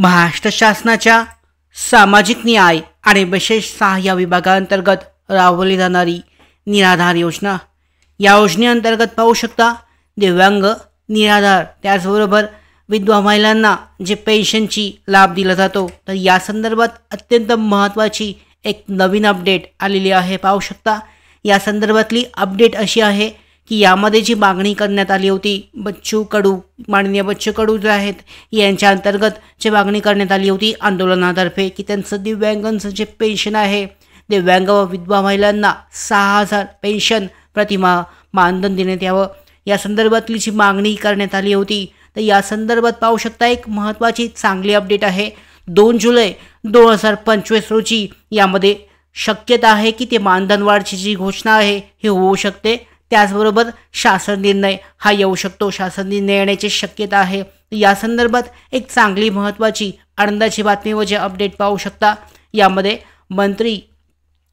महाराष्ट्र शासनाच्या सामाजिक न्याय आणि विशेष सहाय्य विभागाअंतर्गत राबवली जाणारी निराधार योजना। या योजनेअंतर्गत पाहू शकता दिव्यांग, निराधार त्याचबरोबर विधवा महिलांना जे पेन्शनची लाभ दिला जातो, तर या संदर्भात अत्यंत महत्त्वाची एक नवीन अपडेट आलेली आहे। पाहू शकता या संदर्भातली अपडेट अशी आहे की यामध्ये जी मागणी करण्यात आली होती बच्चू कडू, माननीय बच्चू कडू जे आहेत यांच्या अंतर्गत जी मागणी करण्यात आली होती आंदोलनातर्फे की त्यांचं दिव्यांगांचं जे पेन्शन आहे, दिव्यांग व विधवा महिलांना 6000 पेन्शन प्रतिमाह मानधन देण्यात यावं, या संदर्भातली जी मागणी करण्यात आली होती। तर या संदर्भात पाहू शकता एक महत्त्वाची चांगली अपडेट आहे। 2 जुलै 2025 रोजी यामध्ये शक्यता आहे की ते मानधन वाढची जी घोषणा आहे ही होऊ शकते। त्याचबरोबर शासन निर्णय हा येऊ शकतो, शासन निर्णय येण्याची शक्यता आहे। या संदर्भात एक चांगली महत्त्वाची आनंदाची बातमी व जे अपडेट पाहू शकता यामध्ये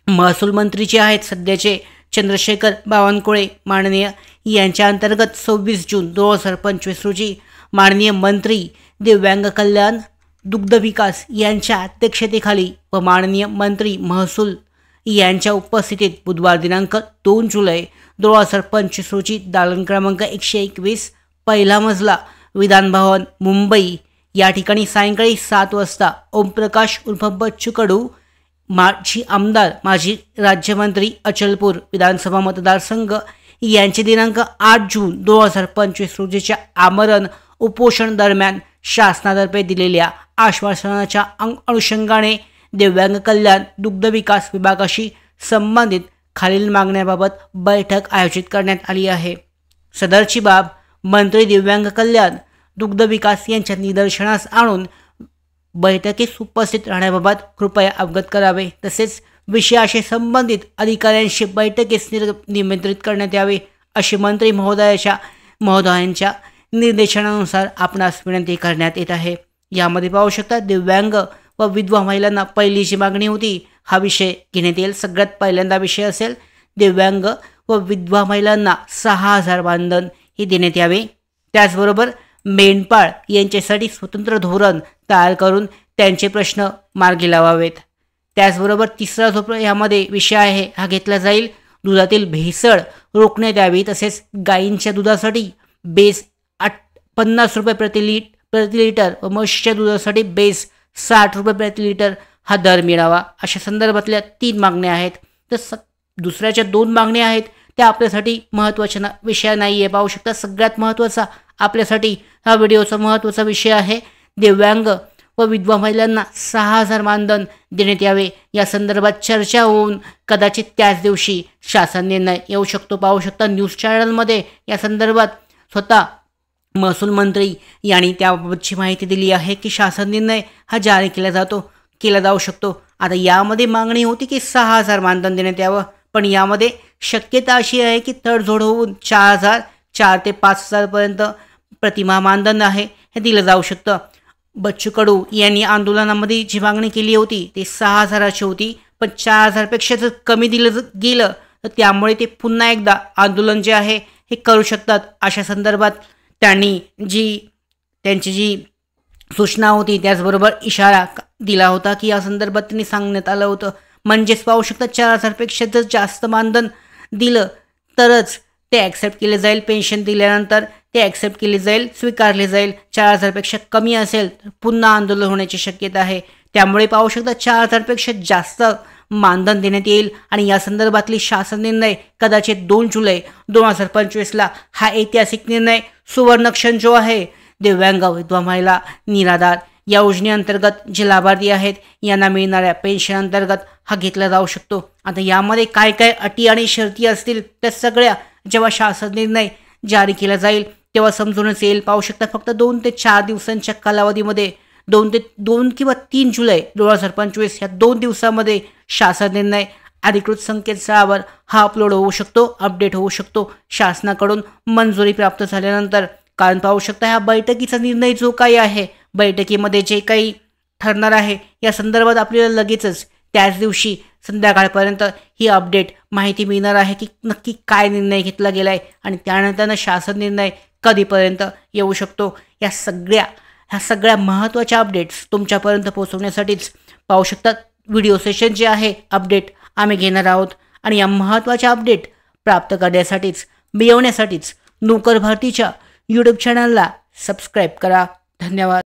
महसूल मंत्री जे आहेत सध्याचे चंद्रशेखर बावनकुळे माननीय यांच्या अंतर्गत 26 जून 2025 रोजी माननीय मंत्री दिव्यांग कल्याण दुग्ध विकास यांच्या अध्यक्षतेखाली व माननीय मंत्री महसूल यांच्या उपस्थितीत बुधवार दिनांक 2 जुलै 2025 रोजी दालन क्रमांक 121 पहिला मजला विधान भवन मुंबई या ठिकाणी सायंकाळी 7 वाजता ओमप्रकाश उर्फ बच्चू कडू, माजी आमदार, माजी राज्यमंत्री अचलपूर विधानसभा मतदारसंघ यांचे दिनांक 8 जून 2025 रोजीच्या आमरण उपोषण दरम्यान शासनातर्फे दिलेल्या आश्वासनाच्या अनुषंगाने दिव्यांग कल्याण दुग्ध विकास विभागाशी संबंधित खालील मागण्याबाबत बैठक आयोजित करण्यात आली आहे। सदरची बाब मंत्री दिव्यांग कल्याण दुग्ध विकास यांच्या निदर्शनास आणून बैठकीस उपस्थित राहण्याबाबत कृपया अवगत करावे, तसेच विषयाशी संबंधित अधिकाऱ्यांशी बैठकीस निमंत्रित करण्यात यावे अशी मंत्री महोदयांच्या निर्देशनानुसार आपणास विनंती करण्यात येत आहे। यामध्ये पाहू शकता दिव्यांग व विधवा महिलांना पहिली जी मागणी होती हा विषय घेण्यात येईल। सगळ्यात पहिल्यांदा विषय असेल दिव्यांग व विधवा महिलांना 6000 मानधन हे देण्यात यावे। त्याचबरोबर मेंढपाळ यांच्यासाठी स्वतंत्र धोरण तयार करून त्यांचे प्रश्न मार्गी लावावेत। त्याचबरोबर तिसरा जो यामध्ये विषय आहे हा घेतला जाईल दुधातील भेसळ रोखण्यात यावी, तसेच गायींच्या दुधासाठी बेस 50 रुपये प्रति लिटर व म्हशीच्या दुधासाठी बेस 60 रुपये प्रति लिटर हा दर मिळावा, अशा संदर्भातल्या 3 मागण्या आहेत। तर दुसऱ्याच्या 2 मागण्या आहेत त्या आपल्यासाठी महत्त्वाच्या विषय नाही आहे। पाहू शकता सगळ्यात महत्त्वाचा आपल्यासाठी हा व्हिडिओचा महत्त्वाचा विषय आहे दिव्यांग व विधवा महिलांना 6000 मानधन देण्यात यावे, या संदर्भात चर्चा होऊन कदाचित त्याच दिवशी शासन निर्णय येऊ शकतो। पाहू शकता न्यूज चॅनलमध्ये या संदर्भात स्वतः महसूल मंत्री यांनी त्याबाबतची माहिती दिली आहे की शासन निर्णय हा जारी केला जाऊ शकतो। आता यामध्ये मागणी होती की 6000 मानधन देण्यात यावं, पण यामध्ये शक्यता अशी आहे की तडजोड होऊन 4 ते 5000 पर्यंत प्रतिमाह मानधन आहे हे दिलं जाऊ शकतं। बच्चू कडू यांनी आंदोलनामध्ये जी मागणी केली होती ती 6000ची होती, पण 4000 पेक्षा जर कमी दिलं गेलं तर त्यामुळे ते पुन्हा एकदा आंदोलन जे आहे हे करू शकतात, अशा संदर्भात त्यांची जी सूचना होती त्याचबरोबर इशारा दिला होता की या संदर्भात त्यांनी सांगण्यात आलं होतं। म्हणजेच पाहू शकता 4000 पेक्षा जर जास्त मानधन दिलं तरच ते ॲक्सेप्ट केले जाईल, पेन्शन दिल्यानंतर ते ॲक्सेप्ट केले जाईल, स्वीकारले जाईल। 4000 पेक्षा कमी असेल तर पुन्हा आंदोलन होण्याची शक्यता आहे। त्यामुळे पाहू शकता 4000 पेक्षा जास्त मानधन देण्यात येईल आणि या संदर्भातली शासन निर्णय कदाचित 2 जुलै 2025ला हा ऐतिहासिक निर्णय सुवर्णक्षण जो आहे दिव्यांग, विधवा महिला, निराधार या योजनेअंतर्गत जे लाभार्थी आहेत यांना मिळणाऱ्या पेन्शन अंतर्गत हा घेतला जाऊ शकतो। आता यामध्ये काय काय अटी आणि शर्ती असतील त्या सगळ्या जेव्हा शासन निर्णय जारी केला जाईल तेव्हा समजूनच येईल। पाहू शकता फक्त 2 ते 4 दिवसांच्या कालावधीमध्ये 2 किंवा 3 जुलै 2025 या 2 दिवसामध्ये शासन निर्णय अधिकृत संकेतस्थळावर हा अपलोड होऊ शकतो, अपडेट होऊ शकतो शासनाकडून मंजुरी प्राप्त झाल्यानंतर। कारण पाहू शकता ह्या बैठकीचा निर्णय जो काही आहे, बैठकीमध्ये जे काही ठरणार आहे या संदर्भात आपल्याला लगेचच त्याच दिवशी संध्याकाळपर्यंत ही अपडेट माहिती मिळणार आहे की नक्की काय निर्णय घेतला गेला आहे आणि त्यानंतर शासन निर्णय कधीपर्यंत येऊ शकतो। या सगळ्या ह्या सगळ्या महत्त्वाच्या अपडेट्स तुमच्यापर्यंत पोहोचवण्यासाठीच पाहू शकतात व्हिडिओ सेशन जे आहे अपडेट आम्ही घेणार आहोत. आणि या महत्त्वाच्या अपडेट प्राप्त करण्यासाठीच मिळवण्यासाठीच नोकर भारतीच्या यूट्यूब चॅनलला सबस्क्राईब करा. धन्यवाद.